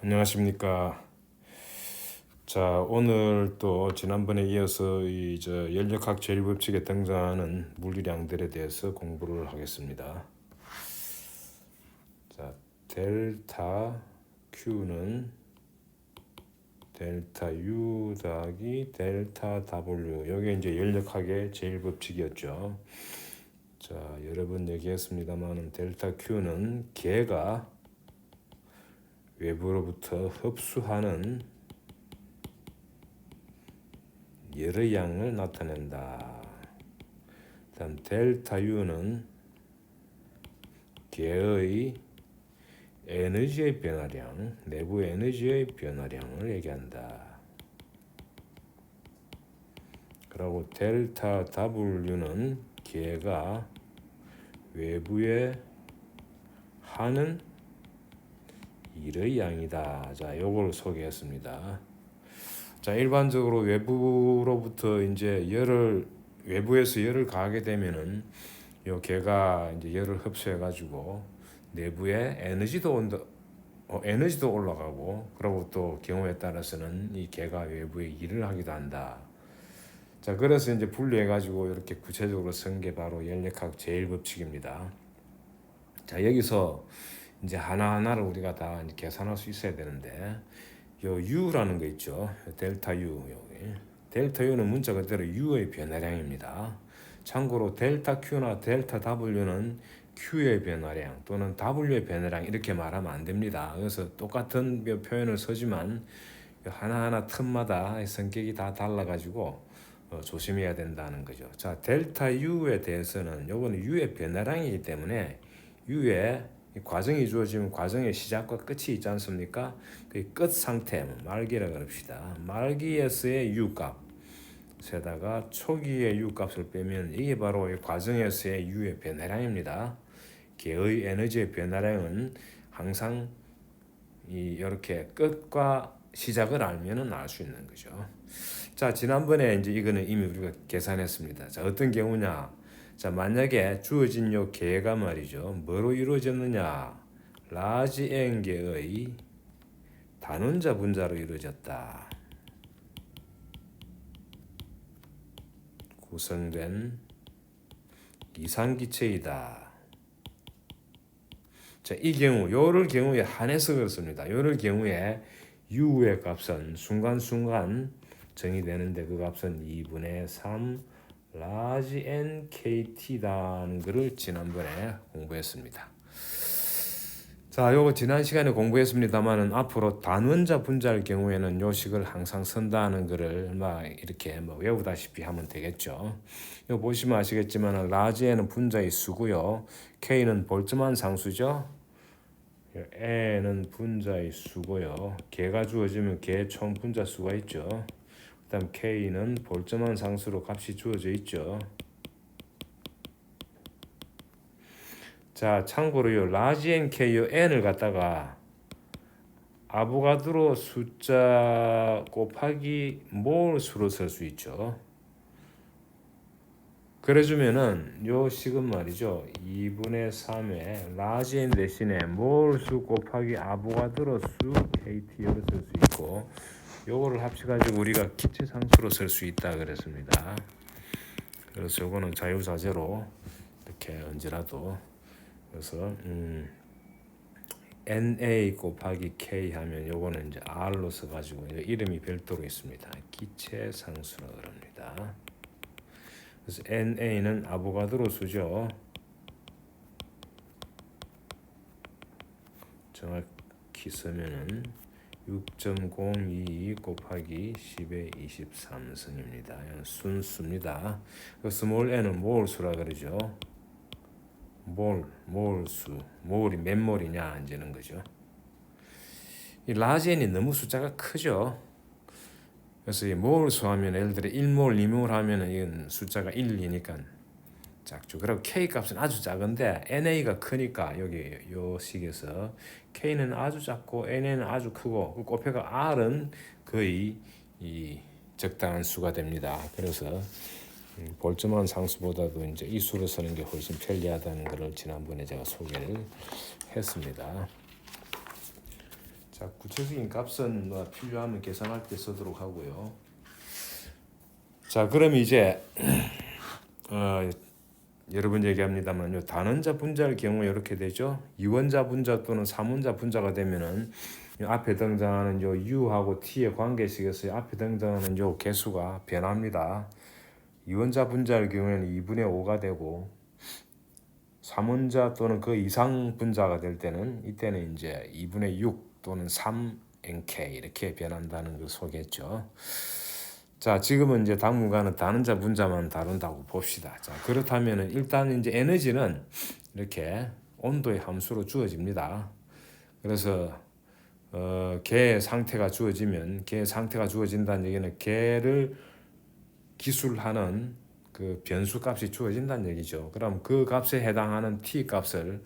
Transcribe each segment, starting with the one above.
안녕하십니까. 자, 오늘 또 지난번에 이어서 연력학 제일법칙에 등장하는 물리량들에 대해서 공부를 하겠습니다. 자, 델타 Q는 델타 U 더하기 델타 W. 여기 이제 연력학의 제일법칙이었죠. 자, 여러 번 얘기했습니다만 델타 Q는 개가 외부로부터 흡수하는 열의 양을 나타낸다. 다음 델타 U는 개의 에너지의 변화량, 내부 에너지의 변화량을 얘기한다. 그리고 델타 W는 개가 외부에 하는 일의 양이다. 자, 요걸 소개했습니다. 자, 일반적으로 외부로부터 이제 외부에서 열을 가하게 되면은 요 개가 이제 열을 흡수해 가지고 내부에 에너지도 올라가고, 그리고 또 경우에 따라서는 이 개가 외부에 일을 하기도 한다. 자, 그래서 이제 분류해 가지고 이렇게 구체적으로 쓴 게 바로 연력학 제일법칙입니다. 자, 여기서 이제 하나하나를 우리가 다 이제 계산할 수 있어야 되는데, 요 U라는 거 있죠. 델타 U. 여기. 델타 U는 문자 그대로 U의 변화량입니다. 참고로 델타 Q나 델타 W는 Q의 변화량 또는 W의 변화량 이렇게 말하면 안 됩니다. 그래서 똑같은 표현을 쓰지만 하나하나 틈마다 성격이 다 달라가지고 조심해야 된다는 거죠. 자, 델타 U에 대해서는 요거는 U의 변화량이기 때문에 U의 과정이 주어지면 과정의 시작과 끝이 있지 않습니까? 그 끝 상태, 말기라 그럽시다. 말기에서의 U 값에다가 초기의 U 값을 빼면 이게 바로 이 과정에서의 U의 변화량입니다. 개의 에너지의 변화량은 항상 이렇게 끝과 시작을 알면은 알 수 있는 거죠. 자, 지난번에 이제 이거는 이미 우리가 계산했습니다. 자, 어떤 경우냐? 자, 만약에 주어진 요 개가 말이죠. 뭐로 이루어졌느냐? 라지 N 개의 단원자 분자로 이루어졌다. 구성된 이상기체이다. 자, 이 요럴 경우에 한해서 그렇습니다. 요럴 경우에 U의 값은 순간순간 정의되는데 그 값은 2분의 3 라지 NKT라는 것을 지난번에 공부했습니다. 자, 요거 지난 시간에 공부했습니다만은 앞으로 단원자 분자일 경우에는 요 식을 항상 쓴다는 거를 이렇게 외우다시피 하면 되겠죠. 요 보시면 아시겠지만 라지 N은 분자의 수고요. K는 볼트만 상수죠. N은 분자의 수고요. 개가 주어지면 개 총 분자 수가 있죠. 그다음 K는 볼트만 상수로 값이 주어져 있죠. 자, 참고로 요 라지 NK 요 N을 갖다가 아보가드로 숫자 곱하기 몰 수로 쓸 수 있죠. 그래주면은 요 식은 말이죠. 2분의 3의 라지 N 대신에 몰 수 곱하기 아보가드로 수 KT를 쓸 수 있고, 요거를 합쳐가지고 우리가 기체 상수로 쓸 수 있다 그랬습니다. 그래서 요거는 자유자재로 이렇게 언제라도, 그래서 NA 곱하기 K 하면 요거는 이제 R로 써가지고 이름이 별도로 있습니다. 기체 상수라고 합니다. 그래서 NA는 아보가드로 수죠. 정확히 쓰면은 6.022 곱하기 10의 23승입니다. 순수입니다. 그 스몰 n은 몰수라 그러죠. 몰수, 몰이 몇 몰이냐 이제는 거죠. 이 라지 n이 너무 숫자가 크죠. 그래서 이 몰수 하면 예를 들어 1몰, 2몰 하면은 이건 숫자가 1, 2니까 작죠. 그리고 K 값은 아주 작은데 NA가 크니까 여기 요 식에서 K는 아주 작고 NA는 아주 크고 그 곱해가 R은 거의 이 적당한 수가 됩니다. 그래서 볼트만 상수보다도 이제 이 수를 쓰는 게 훨씬 편리하다는 것을 지난번에 제가 소개를 했습니다. 자, 구체적인 값은 뭐 필요하면 계산할 때 쓰도록 하고요. 자, 그럼 이제 여러 번 얘기합니다만 요 단원자 분자의 경우 이렇게 되죠. 이원자 분자 또는 삼원자 분자가 되면은 요 앞에 등장하는 요 u하고 t의 관계식에서 앞에 등장하는 요 개수가 변합니다. 이원자 분자의 경우에는 2분의 5가 되고 삼원자 또는 그 이상 분자가 될 때는 이때는 이제 2분의 6 또는 3nk 이렇게 변한다는 걸 소개했죠. 자, 지금은 이제 당분간은 단원자 분자만 다룬다고 봅시다. 자, 그렇다면은 일단 이제 에너지는 이렇게 온도의 함수로 주어집니다. 그래서 개의 상태가 주어지면 개의 상태가 주어진다는 얘기는 개를 기술하는 그 변수 값이 주어진다는 얘기죠. 그럼 그 값에 해당하는 t 값을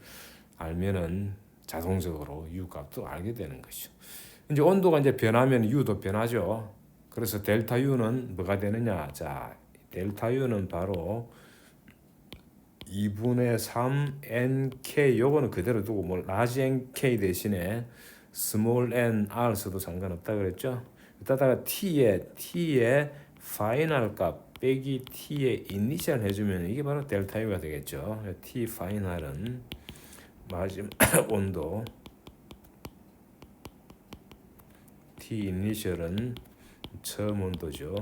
알면은 자동적으로 u 값도 알게 되는 것이죠. 이제 온도가 이제 변하면 u도 변하죠. 그래서 델타 U는 뭐가 되느냐? 자, 델타 U는 바로 2분의 3 NK 요거는 그대로 두고 뭐 라지 NK 대신에 스몰 n R 써도 상관없다 그랬죠? 이따다가 T의 파이널 값 빼기 T의 이니셜 해주면 이게 바로 델타 U가 되겠죠. T 파이널은 마지막 온도, T 이니셜은 처음 온도죠.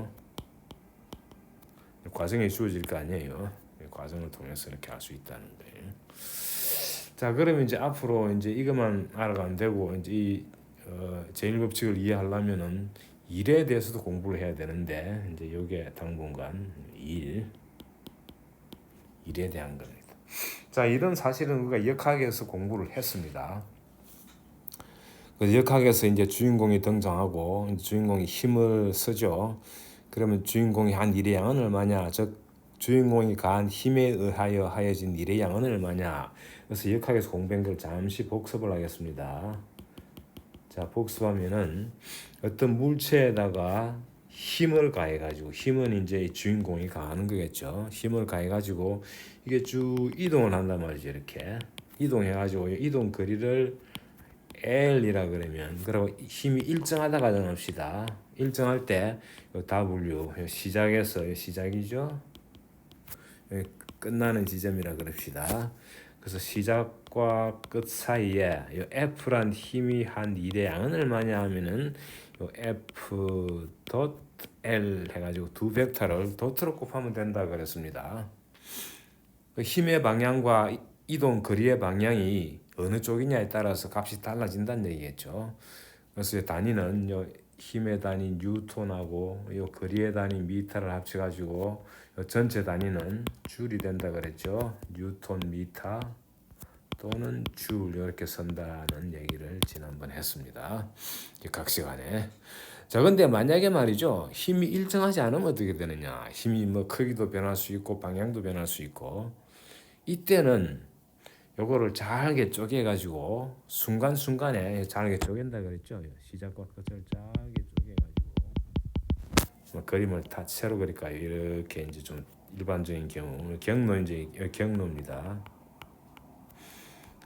과정이 주어질 거 아니에요. 과정을 통해서 이렇게 알 수 있다는 거예요. 자, 그러면 이제 앞으로 이제 이것만 알아가면 되고 이제 이 제일 법칙을 이해하려면은 일에 대해서도 공부를 해야 되는데 이제 요게 당분간 일에 대한 겁니다. 자, 이런 사실은 우리가 역학에서 공부를 했습니다. 역학에서 이제 주인공이 등장하고 주인공이 힘을 쓰죠. 그러면 주인공이 한 일의 양은 얼마냐? 즉 주인공이 가한 힘에 의하여 하여진 일의 양은 얼마냐? 그래서 역학에서 공부한 걸 잠시 복습을 하겠습니다. 자, 복습하면은 어떤 물체에다가 힘을 가해가지고 힘은 이제 주인공이 가하는 거겠죠. 힘을 가해가지고 이게 쭉 이동을 한단 말이죠. 이렇게 이동해가지고 이동 거리를 L이라 그러면 그리고 힘이 일정하다가 정합시다. 일정할 때 W 시작에서 시작이죠. 끝나는 지점이라 그럽시다. 그래서 시작과 끝 사이에 F란 힘이 한 일의 양은 얼마냐 하면은 F 덧 L 해가지고 두 벡터를 도트로 곱하면 된다 그랬습니다. 그 힘의 방향과 이동 거리의 방향이 어느 쪽이냐에 따라서 값이 달라진다는 얘기겠죠. 그래서 단위는 요 힘의 단위 뉴턴하고 요 거리의 단위 미터를 합쳐가지고 요 전체 단위는 줄이 된다 그랬죠. 뉴턴 미터 또는 줄 이렇게 쓴다는 얘기를 지난번 했습니다. 각 시간에. 자, 근데 만약에 말이죠. 힘이 일정하지 않으면 어떻게 되느냐? 힘이 뭐 크기도 변할 수 있고 방향도 변할 수 있고 이때는 요거를 잘게 쪼개가지고 순간순간에 잘게 쪼갠다 그랬죠. 시작과 끝을 잘게 쪼개가지고 뭐 그림을 다 새로 그릴까요? 이렇게 이제 좀 일반적인 경우 경로 이제 경로입니다.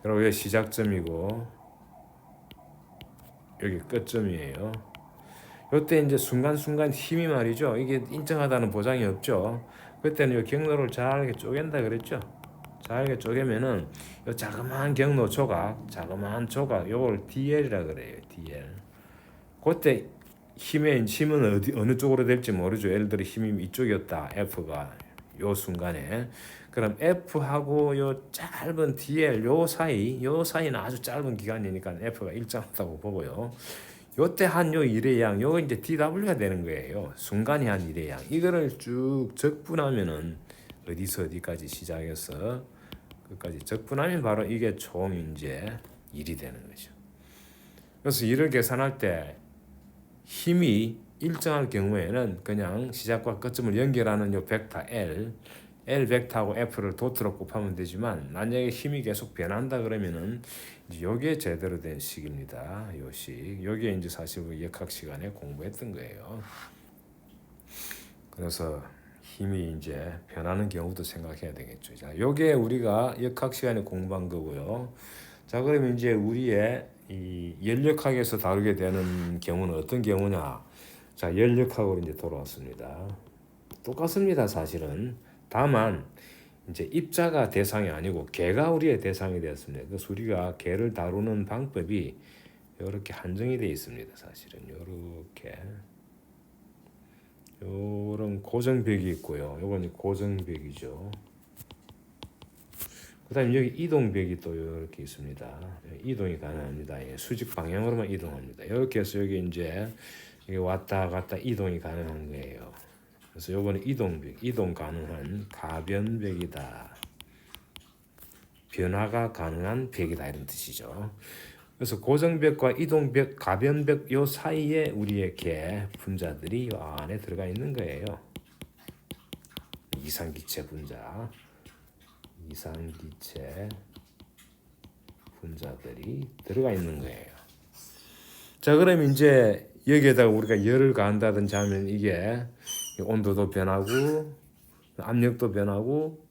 그리고 여기 시작점이고 여기 끝점이에요. 요때 이제 순간순간 힘이 말이죠. 이게 일정하다는 보장이 없죠. 그때는 이 경로를 잘게 쪼갠다 그랬죠. 잘게 쪼개면은 요 자그마한 경로 조각, 자그마한 조각, 요걸 DL이라 그래요. DL. 그때 힘은 어느 쪽으로 될지 모르죠. 예를 들어 힘이 이쪽이었다. F가 요 순간에. 그럼 F하고 요 짧은 DL 요 사이는 아주 짧은 기간이니까 F가 일정하다고 보고요. 요때 한 요 일의 양, 요거 이제 DW가 되는 거예요. 순간이 한 일의 양. 이거를 쭉 적분하면은 어디서 어디까지 시작해서 끝까지 적분하면 바로 이게 총 이제 1이 되는 거죠. 그래서 이를 계산할 때 힘이 일정할 경우에는 그냥 시작과 끝점을 연결하는 요 벡터 L 벡터하고 F를 도트로 곱하면 되지만 만약에 힘이 계속 변한다 그러면은 이제 요게 제대로 된 식입니다. 요 식. 요게 이제 사실 우리 역학 시간에 공부했던 거예요. 그래서 힘이 이제 변하는 경우도 생각해야 되겠죠. 자, 요게 우리가 역학 시간에 공부한 거고요. 자, 그러면 이제 우리의 이 연력학에서 다루게 되는 경우는 어떤 경우냐? 자, 연력학으로 이제 돌아왔습니다. 똑같습니다, 사실은. 다만 이제 입자가 대상이 아니고 개가 우리의 대상이 되었습니다. 그래서 우리가 개를 다루는 방법이 이렇게 한정이 되어 있습니다. 사실은 이렇게 이런 고정벽이 있고요. 이건 고정벽이죠. 그다음에 여기 이동벽이 또 이렇게 있습니다. 이동이 가능합니다. 예, 수직 방향으로만 이동합니다. 이렇게 해서 여기 이제 왔다 갔다 이동이 가능한 거예요. 그래서 요거는 이동벽, 이동 가능한 가변벽이다. 변화가 가능한 벽이다 이런 뜻이죠. 그래서 고정벽과 이동벽, 가변벽 요 사이에 우리의 개 분자들이 요 안에 들어가 있는 거예요. 이상기체 분자, 이상기체 분자들이 들어가 있는 거예요. 자, 그럼 이제 여기에다가 우리가 열을 가한다든지 하면 이게 온도도 변하고 압력도 변하고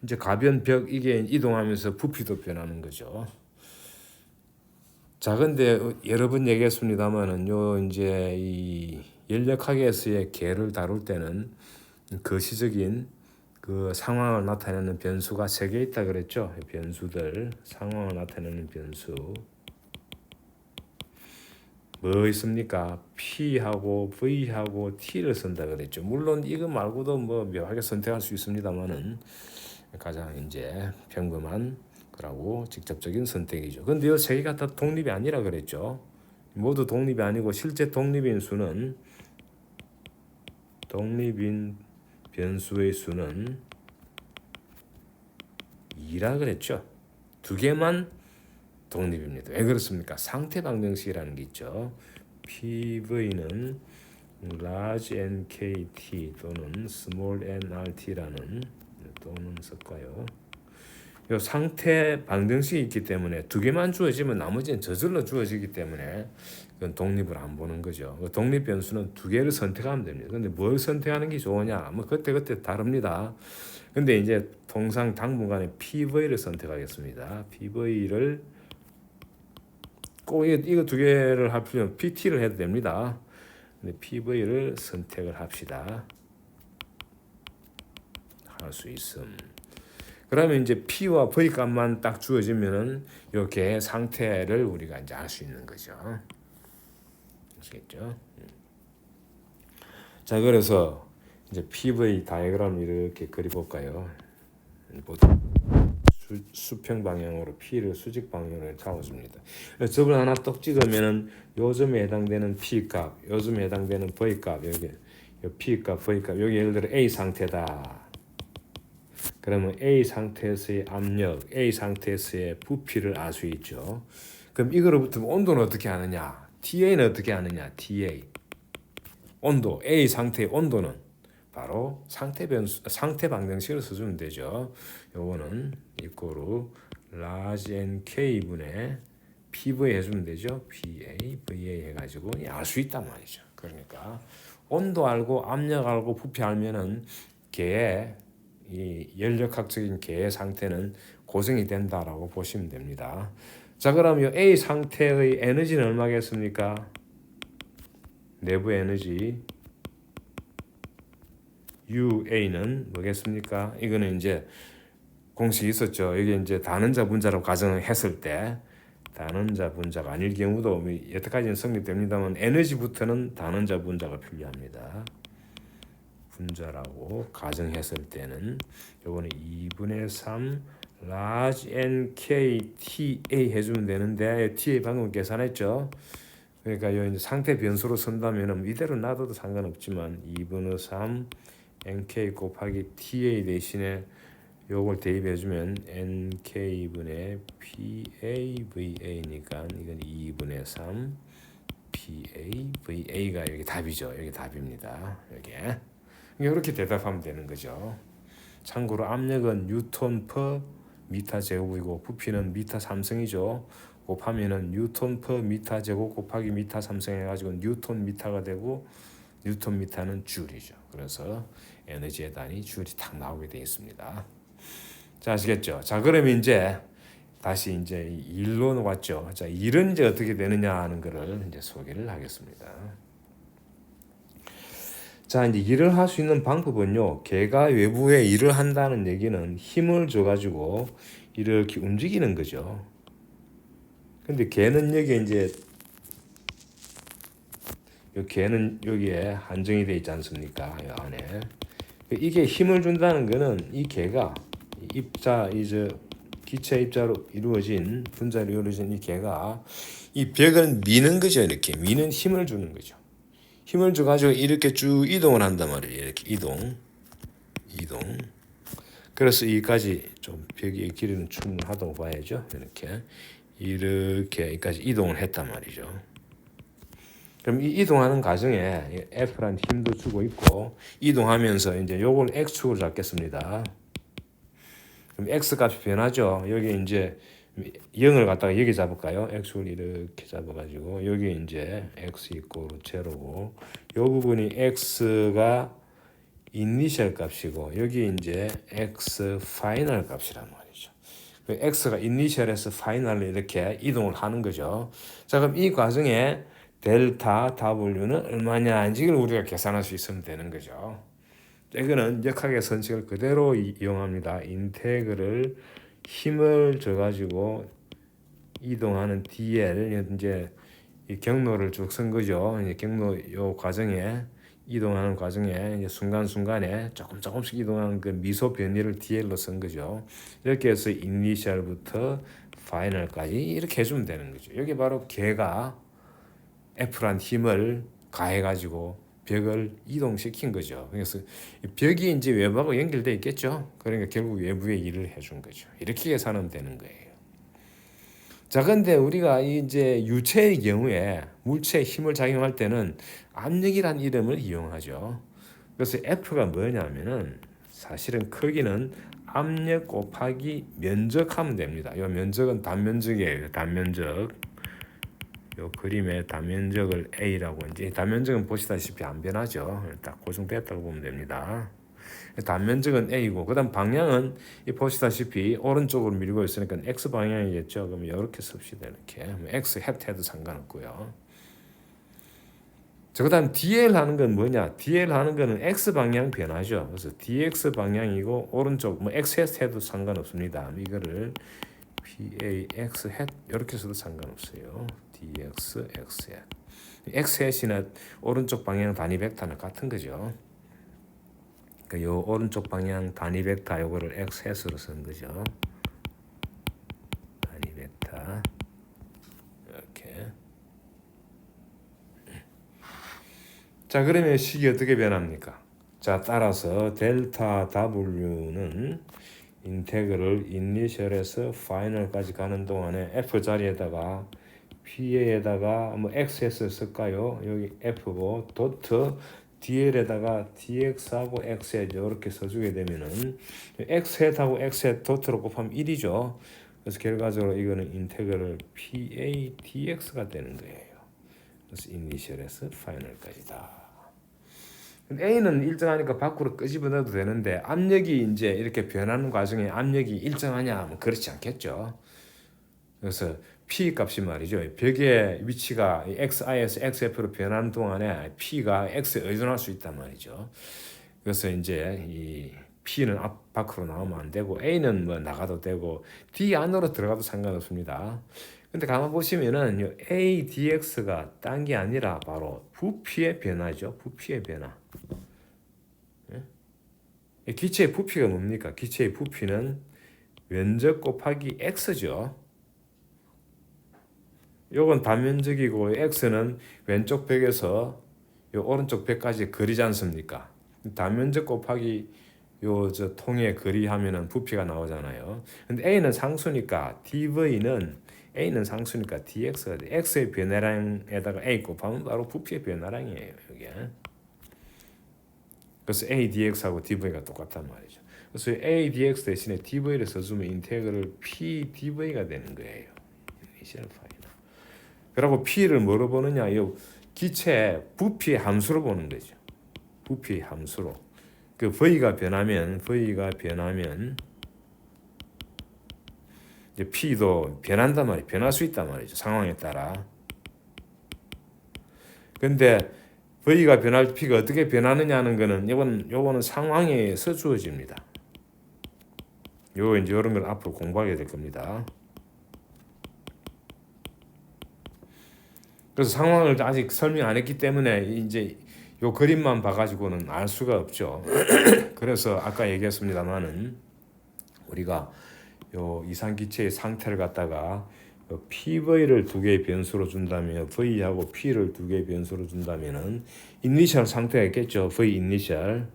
이제 가변벽 이게 이동하면서 부피도 변하는 거죠. 자, 근데 여러 번 얘기했습니다만은 요 이제 이 연력학에서의 개를 다룰 때는 거시적인 그 상황을 나타내는 변수가 3개 있다 그랬죠. 변수들, 상황을 나타내는 변수. 뭐 있습니까? P하고 V하고 T를 쓴다 그랬죠. 물론 이거 말고도 뭐 묘하게 선택할 수 있습니다만은 가장 이제 평범한 거라고 직접적인 선택이죠. 근데 이 3개가 다 독립이 아니라 그랬죠. 모두 독립이 아니고 실제 독립인 수는 독립인 변수의 수는 2라 그랬죠. 2개만 독립입니다. 왜 그렇습니까? 상태 방정식이라는 게 있죠. PV는 large NKT 또는 small nRT라는 또는 쓸까요? 이 상태 방정식이 있기 때문에 2개만 주어지면 나머지는 저절로 주어지기 때문에 그건 독립을 안 보는 거죠. 독립 변수는 2개를 선택하면 됩니다. 근데 뭘 선택하는 게 좋으냐? 뭐 그때 다릅니다. 근데 이제 통상 당분간에 PV를 선택하겠습니다. PV를 꼭 이거 2개를 할 필요는 PT를 해도 됩니다. 근데 PV를 선택을 합시다. 할 수 있음. 그러면 이제 P와 V 값만 딱 주어지면은 이렇게 상태를 우리가 이제 알 수 있는 거죠. 아시겠죠? 자, 그래서 이제 PV 다이어그램 이렇게 그려볼까요? 수평 방향으로 P를 수직 방향으로 잡아줍니다. 점을 하나 떡 찍으면은 요점에 해당되는 P 값, 요점에 해당되는 V 값, 여기 P 값, V 값, 여기 예를 들어 A 상태다. 그러면 A 상태에서의 압력, A 상태에서의 부피를 알 수 있죠. 그럼 이거로부터 온도는 어떻게 아느냐? TA는 어떻게 아느냐? TA 온도, A 상태의 온도는 바로 상태 방정식을 써주면 되죠. 요거는 이꼬르 large NK 분의 PV 해주면 되죠. PA, VA 해가지고 알 수 있단 말이죠. 그러니까 온도 알고 압력 알고 부피 알면은 개의 이 연력학적인 개의 상태는 고정이 된다라고 보시면 됩니다. 자, 그러면 A 상태의 에너지는 얼마겠습니까? 내부 에너지 UA는 뭐겠습니까? 이거는 이제 공식이 있었죠. 이게 이제 다는자 분자로 가정을 했을 때 다는자 분자가 아닐 경우도 여태까지는 성립됩니다만 에너지부터는 다는자 분자가 필요합니다. 분자라고 가정했을 때는 요거는 2분의 3 large NKTA 해주면 되는데 TA 방금 계산했죠. 그러니까 요 이제 상태 변수로 쓴다면은 이대로 놔둬도 상관없지만 2분의 3 NK 곱하기 TA 대신에 요걸 대입해주면 NK분의 PAVA니까 이건 2분의 3 PAVA가 여기 답이죠. 여기 답입니다. 여기에. 이렇게 대답하면 되는 거죠. 참고로 압력은 뉴턴 퍼 미터 제곱이고 부피는 미터 삼성이죠. 곱하면은 뉴턴 퍼 미터 제곱 곱하기 미터 삼성 해가지고 뉴턴 미터가 되고 뉴턴 미터는 줄이죠. 그래서 에너지의 단위 줄이 딱 나오게 되어 있습니다. 자, 아시겠죠? 자, 그러면 이제 다시 이제 일로 왔죠. 자, 일은 이제 어떻게 되느냐 하는 거를 이제 소개를 하겠습니다. 자, 이제 일을 할 수 있는 방법은요. 개가 외부에 일을 한다는 얘기는 힘을 줘가지고 이렇게 움직이는 거죠. 근데 개는 여기에 이제 요 개는 여기에 한정이 돼 있지 않습니까? 이 안에 이게 힘을 준다는 거는 이 개가 입자 이제 기체 입자로 이루어진 분자로 이루어진 이 개가 이 벽을 미는 거죠. 이렇게 미는 힘을 주는 거죠. 힘을 줘가지고 이렇게 쭉 이동을 한단 말이에요. 이렇게 이동. 그래서 여기까지 좀 벽의 길이는 충분하다고 봐야죠. 이렇게 여기까지 이동을 했단 말이죠. 그럼 이 이동하는 과정에 F라는 힘도 주고 있고 이동하면서 이제 요걸 X축으로 잡겠습니다. 그럼 X 값이 변하죠. 여기 이제 0을 갖다가 여기 잡을까요? X를 이렇게 잡아가지고 여기 이제 X 이꼬 제로고 요 부분이 X가 이니셜 값이고 여기 이제 X 파이널 값이란 말이죠. X가 이니셜에서 파이널로 이렇게 이동을 하는 거죠. 자, 그럼 이 과정에 델타 W는 얼마냐 이걸 우리가 계산할 수 있으면 되는 거죠. 이거는 역학의 선칙을 그대로 이용합니다. 인테그를 힘을 줘가지고 이동하는 dl 이제 이 경로를 쭉 쓴 거죠. 이제 경로 요 과정에 이동하는 과정에 이제 순간순간에 조금씩 이동하는 그 미소 변이를 dl로 쓴 거죠. 이렇게 해서 이니셜부터 파이널까지 이렇게 해주면 되는 거죠. 여기 바로 개가 F란 힘을 가해가지고 벽을 이동시킨 거죠. 그래서 벽이 이제 외부하고 연결돼 있겠죠. 그러니까 결국 외부에 일을 해준 거죠. 이렇게 계산하면 되는 거예요. 자, 근데 우리가 이제 유체의 경우에 물체의 힘을 작용할 때는 압력이란 이름을 이용하죠. 그래서 F가 뭐냐면은 사실은 크기는 압력 곱하기 면적하면 됩니다. 이 면적은 단면적이에요. 단면적. 요 그림의 단면적을 A라고 이제 단면적은 보시다시피 안 변하죠. 딱 고정됐다고 보면 됩니다. 단면적은 A고 그다음 방향은 이 보시다시피 오른쪽으로 밀고 있으니까 X 방향이겠죠. 그럼 이렇게 씁시다. 이렇게 X 해도 상관없고요. 자, 그다음 DL 하는 건 뭐냐? DL 하는 거는 X 방향 변하죠. 그래서 DX 방향이고 오른쪽 뭐 X 해도 상관없습니다. 이거를 PAX 해 이렇게 써도 상관없어요. DX X 해. X 해시나 오른쪽 방향 단위 벡터는 같은 거죠. 요 오른쪽 방향 단위 벡터 요거를 X 해스로 쓴 거죠. 단위 벡터 이렇게. 자, 그러면 식이 어떻게 변합니까? 자, 따라서 델타 W는 인테그럴 이니셜에서 파이널까지 가는 동안에 F 자리에다가 PA에다가 뭐 XS 쓸까요? 여기 F고 도트 DL에다가 DX하고 X에 이렇게 써주게 되면은 X헤드하고 X헤드 도트로 곱하면 1이죠. 그래서 결과적으로 이거는 인테그럴 PA DX가 되는 거예요. 그래서 이니셜에서 파이널까지다. A는 일정하니까 밖으로 끄집어내도 되는데 압력이 이제 이렇게 변하는 과정에 압력이 일정하냐? 뭐 그렇지 않겠죠. 그래서 P 값이 말이죠. 벽의 위치가 XI에서 XF로 변하는 동안에 P가 X에 의존할 수 있단 말이죠. 그래서 이제 이 P는 밖으로 나오면 안 되고 A는 뭐 나가도 되고 D 안으로 들어가도 상관없습니다. 근데 가만 보시면은 A dx가 딴 게 아니라 바로 부피의 변화죠. 부피의 변화. 기체의 부피가 뭡니까? 기체의 부피는 면적 곱하기 x죠. 요건 단면적이고 x는 왼쪽 벽에서 요 오른쪽 벽까지 거리지 않습니까? 단면적 곱하기 요 저 통의 거리 하면은 부피가 나오잖아요. 근데 a는 상수니까 A는 상수니까 dx가 돼. x의 변화량에다가 a 곱하면 바로 부피의 변화량이에요. 이게. 그래서 a dx하고 dv가 똑같단 말이죠. 그래서 a dx 대신에 dv를 써주면 인테그럴 p dv가 되는 거예요. 이니셜 파이널. 그리고 p를 뭐로 보느냐? 이 기체 부피의 함수로 보는 거죠. 부피의 함수로. 그 v가 변하면 이제 P도 변한단 말이에요. 변할 수 있단 말이죠. 상황에 따라. 근데 V가 변할 P가 어떻게 변하느냐는 거는 요거는 상황에 의해서 주어집니다. 요 이제 이런 걸 앞으로 공부하게 될 겁니다. 그래서 상황을 아직 설명 안 했기 때문에 이제 요 그림만 봐가지고는 알 수가 없죠. 그래서 아까 얘기했습니다만은 우리가 요 이상기체의 상태를 갖다가 PV를 두 개의 변수로 준다면 V하고 P를 두 개의 변수로 준다면은 이니셜 상태가 있겠죠. V 이니셜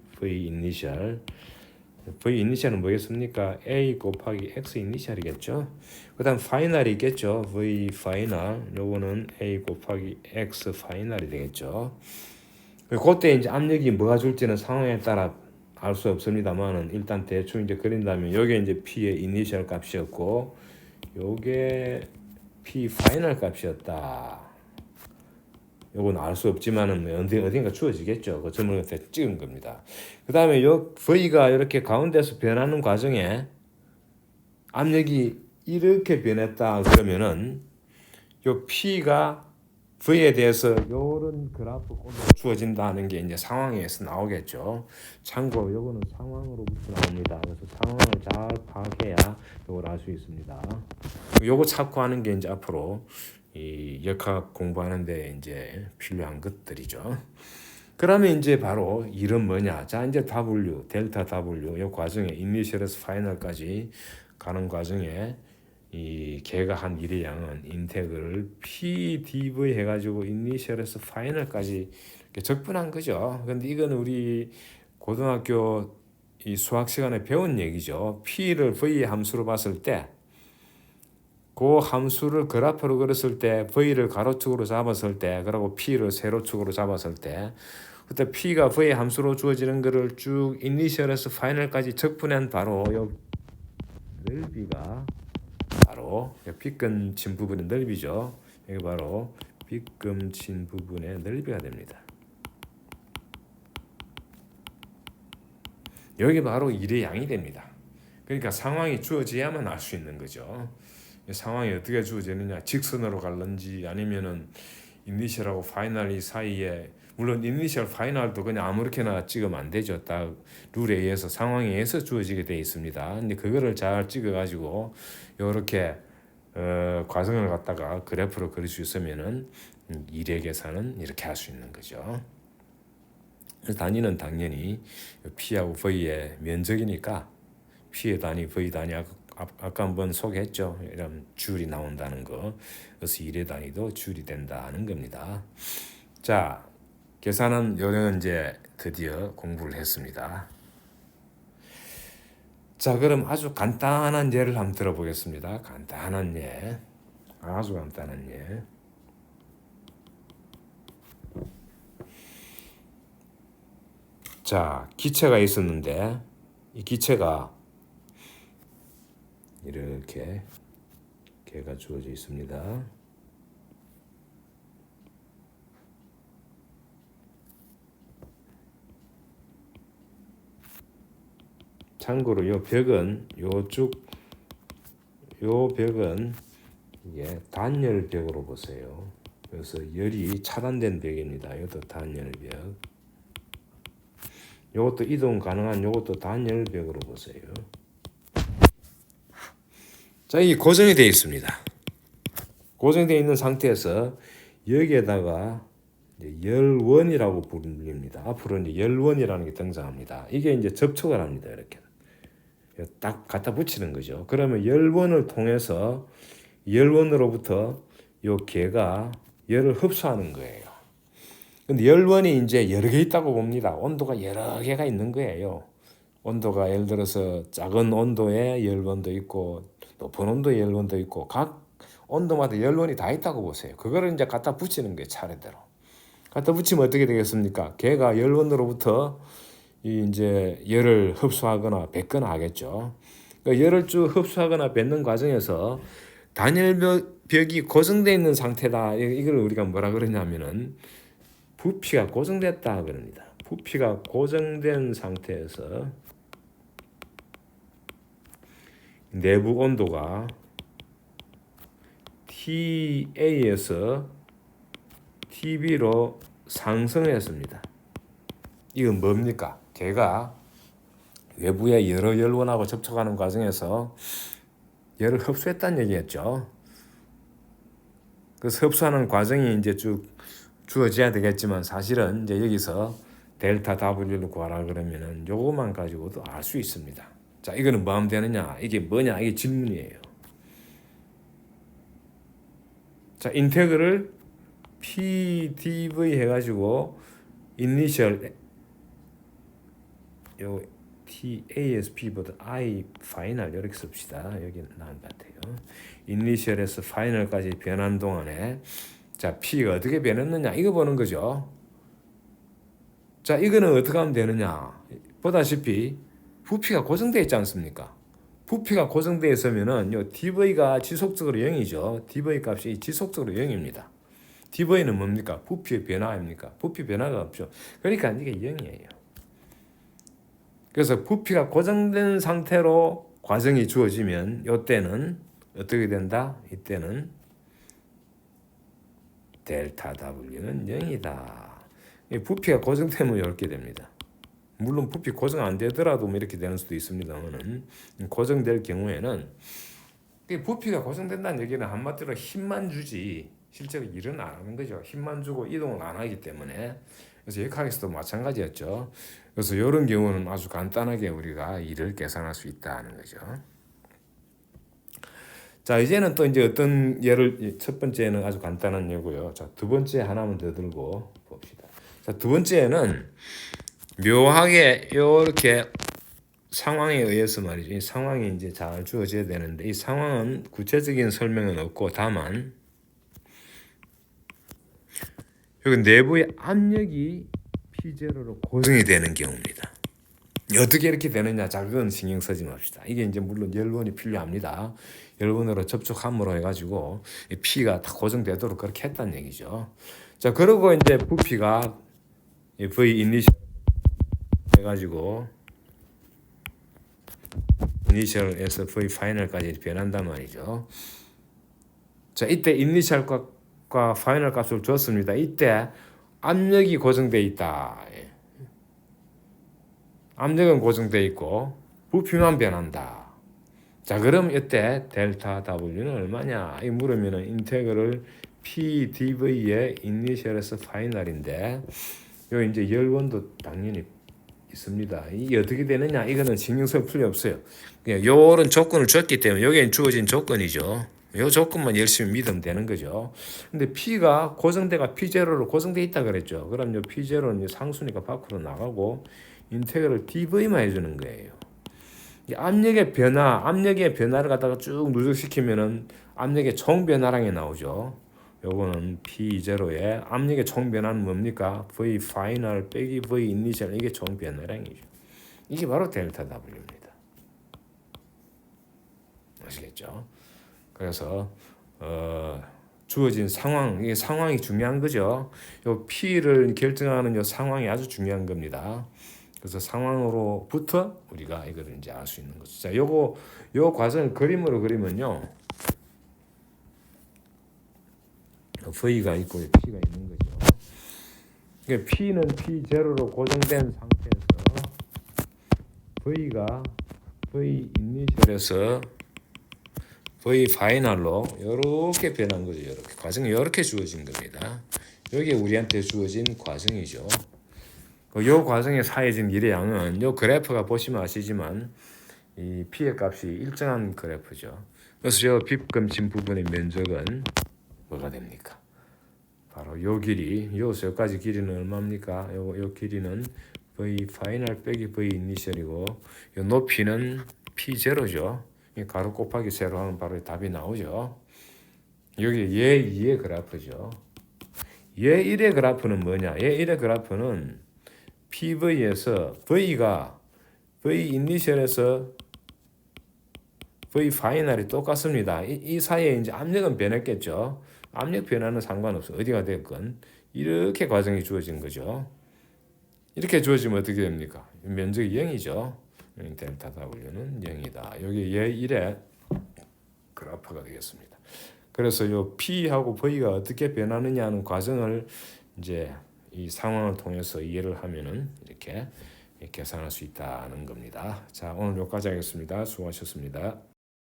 뭐겠습니까? A 곱하기 X 이니셜이겠죠. 그다음 파이널이 있겠죠. V 파이널 요거는 A 곱하기 X 파이널이 되겠죠. 그때 이제 압력이 뭐가 줄지는 상황에 따라 알 수 없습니다만은 일단 대충 이제 그린다면 여기 이제 P의 이니셜 값이었고 요게 P 파이널 값이었다. 요건 알 수 없지만은 어딘가 주어지겠죠. 그 점을 그때 찍은 겁니다. 그 다음에 요 V가 이렇게 가운데서 변하는 과정에 압력이 이렇게 변했다 그러면은 요 P가 V에 대해서 요런 그래프 주어진다는 게 이제 상황에서 나오겠죠. 참고로 요거는 상황으로부터 나옵니다. 그래서 상황을 잘 파악해야 요걸 알 수 있습니다. 요거 찾고 하는 게 이제 앞으로 이 역학 공부하는데 이제 필요한 것들이죠. 그러면 이제 바로 이름 뭐냐? 자, 이제 W, 델타 W 이 과정에 이니셜에서 파이널까지 가는 과정에 이 걔가 한 일의 양은 인테그럴 PdV 해가지고 이니셜에서 파이널까지 적분한 거죠. 근데 이건 우리 고등학교 이 수학 시간에 배운 얘기죠. P를 V 함수로 봤을 때 그 함수를 그래프로 그렸을 때 V를 가로축으로 잡았을 때 그리고 P를 세로축으로 잡았을 때 그때 P가 V의 함수로 주어지는 거를 쭉 이니셜에서 파이널까지 적분한 바로 요 넓이가 바로 빗금친 부분의 넓이죠. 이게 바로 빗금친 부분의 넓이가 됩니다. 여기 바로 일의 양이 됩니다. 그러니까 상황이 주어져야만 알 수 있는 거죠. 상황이 어떻게 주어지느냐, 직선으로 갈는지 아니면은 이니셜하고 파이널이 사이에, 물론 이니셜 파이널도 그냥 아무렇게나 찍으면 안 되죠. 딱 룰에 의해서 상황에 의해서 주어지게 돼 있습니다. 근데 그거를 잘 찍어가지고 이렇게 과정을 갖다가 그래프로 그릴 수 있으면은 일의 계산은 이렇게 할 수 있는 거죠. 그래서 단위는 당연히 P하고 V의 면적이니까 P의 단위, V 단위 아까 한번 소개했죠. 이런 줄이 나온다는 거. 그래서 일의 단위도 줄이 된다는 겁니다. 자, 계산은 요는 이제 드디어 공부를 했습니다. 자, 그럼 아주 간단한 예를 한번 들어보겠습니다. 간단한 예. 아주 간단한 예. 자, 기체가 있었는데 이 기체가 이렇게 개가 주어져 있습니다. 참고로 요 벽은 요 벽은 이게 단열벽으로 보세요. 그래서 열이 차단된 벽입니다. 이것도 단열벽. 요것도 이동 가능한 요것도 단열벽으로 보세요. 자, 이 고정이 되어 있습니다. 고정되어 있는 상태에서 여기에다가 이제 열원이라고 불립니다. 앞으로 이제 열원이라는 게 등장합니다. 이게 이제 접촉을 합니다. 이렇게 딱 갖다 붙이는 거죠. 그러면 열원을 통해서 열원으로부터 요 개가 열을 흡수하는 거예요. 근데 열원이 이제 여러 개 있다고 봅니다. 온도가 여러 개가 있는 거예요. 온도가 예를 들어서 작은 온도에 열원도 있고 높은 온도에 열원도 있고 각 온도마다 열원이 다 있다고 보세요. 그거를 이제 갖다 붙이는 거예요. 차례대로. 갖다 붙이면 어떻게 되겠습니까? 걔가 열원으로부터 이제 열을 흡수하거나 뱉거나 하겠죠. 그러니까 열을 쭉 흡수하거나 뱉는 과정에서 단열벽이 고정되어 있는 상태다. 이걸 우리가 뭐라 그러냐면은 부피가 고정됐다 그럽니다. 부피가 고정된 상태에서 내부 온도가 TA에서 TB로 상승했습니다. 이건 뭡니까? 걔가 외부의 여러 열원하고 접촉하는 과정에서 열을 흡수했다는 얘기였죠. 그래서 흡수하는 과정이 이제 쭉 주어져야 되겠지만 사실은 이제 여기서 델타 W를 구하라 그러면은 요것만 가지고도 알 수 있습니다. 자, 이거는 뭐 하면 되느냐? 이게 뭐냐? 이게 질문이에요. 자, 인테그럴 PDV 해가지고 이니셜 요 TASP보다 I 파이널 이렇게 씁시다. 여기 나은 것 같아요. 이니셜에서 파이널까지 변한 동안에 자 P가 어떻게 변했느냐 이거 보는 거죠. 자 이거는 어떻게 하면 되느냐 보다시피 부피가 고정되어 있지 않습니까? 부피가 고정되어 있으면은 요 DV가 지속적으로 0이죠. DV 값이 지속적으로 0입니다. DV는 뭡니까? 부피의 변화입니까? 부피 변화가 없죠. 그러니까 이게 0이에요. 그래서 부피가 고정된 상태로 과정이 주어지면 이때는 어떻게 된다? 이때는 델타 W는 0이다. 부피가 고정되면 이렇게 됩니다. 물론 부피 고정 안 되더라도 뭐 이렇게 되는 수도 있습니다만은 고정될 경우에는 부피가 고정된다는 얘기는 한마디로 힘만 주지 실제로 일은 안 하는 거죠. 힘만 주고 이동을 안 하기 때문에. 그래서 역학에서도 마찬가지였죠. 그래서 이런 경우는 아주 간단하게 우리가 일을 계산할 수 있다는 거죠. 자, 이제는 또 이제 어떤 예를 첫 번째는 아주 간단한 예고요. 자, 두 번째 하나만 더 들고 봅시다. 자, 두 번째는 묘하게 이렇게 상황에 의해서 말이죠. 이 상황이 이제 잘 주어져야 되는데 이 상황은 구체적인 설명은 없고 다만 여기 내부의 압력이 P0로 고정이 되는 경우입니다. 어떻게 이렇게 되느냐? 자, 그건 신경 쓰지 맙시다. 이게 이제 물론 열원이 필요합니다. 열원으로 접촉함으로 해가지고 P가 다 고정되도록 그렇게 했다는 얘기죠. 자, 그리고 이제 부피가 V 이니셜 해가지고 이니셜에서 V 파이널까지 변한단 말이죠. 자, 이때 이니셜과 파이널 값을 줬습니다. 이때 압력이 고정돼 있다. 압력은 고정돼 있고 부피만 변한다. 자, 그럼 이때 델타 W는 얼마냐? 이 물으면은 인테그럴 PdV의 이니셜에서 파이널인데 요 이제 열원도 당연히 있습니다. 이게 어떻게 되느냐? 이거는 신경 쓸 필요 없어요. 그냥 요런 조건을 줬기 때문에 여기엔 주어진 조건이죠. 요 조건만 열심히 믿으면 되는 거죠. 근데 P가 고정대가 P0로 고정돼 있다 그랬죠. 그럼 요 P0는 상수니까 밖으로 나가고 인테그럴 DV만 해주는 거예요. 압력의 변화를 갖다가 쭉 누적시키면은 압력의 총 변화량이 나오죠. 요거는 P0의 압력의 총 변화는 뭡니까? V 파이널 빼기 V 이니셜 이게 총 변화량이죠. 이게 바로 델타 W입니다. 아시겠죠? 그래서 주어진 상황, 이게 상황이 중요한 거죠. 요 P를 결정하는 요 상황이 아주 중요한 겁니다. 그래서 상황으로부터 우리가 이거를 이제 알 수 있는 거죠. 자, 요 과정을 그림으로 그리면요. V가 있고 P가 있는 거죠. 그러니까 P는 P0로 고정된 상태에서 V가 V 이니셜에서 V 파이널로 이렇게 변한 거죠. 이렇게 과정이 이렇게 주어진 겁니다. 여기 우리한테 주어진 과정이죠. 이 과정에 사해진 일의 양은 이 그래프가 보시면 아시지만 이 P의 값이 일정한 그래프죠. 그래서 저 빗금친 부분의 면적은 뭐가 됩니까? 바로 요 길이, 여기까지 길이는 얼마입니까? 요 길이는 V 파이널 빼기 V 이니셜이고 요 높이는 P0죠. 가로 곱하기 세로 하면 바로 답이 나오죠. 여기 얘 2의 그래프죠. 얘 1의 그래프는 뭐냐? 얘 1의 그래프는 PV에서 V가 V 이니셜에서 V 파이널이 똑같습니다. 이 사이에 이제 압력은 변했겠죠. 압력 변화는 상관없어. 어디가 됐건 이렇게 과정이 주어진 거죠. 이렇게 주어지면 어떻게 됩니까? 면적이 0이죠. 델타 W는 0이다. 여기 얘 1의 그래프가 되겠습니다. 그래서 요 P하고 V가 어떻게 변하느냐 하는 과정을 이제 이 상황을 통해서 이해를 하면은 이렇게 계산할 수 있다는 겁니다. 자, 오늘 여기까지 하겠습니다. 수고하셨습니다.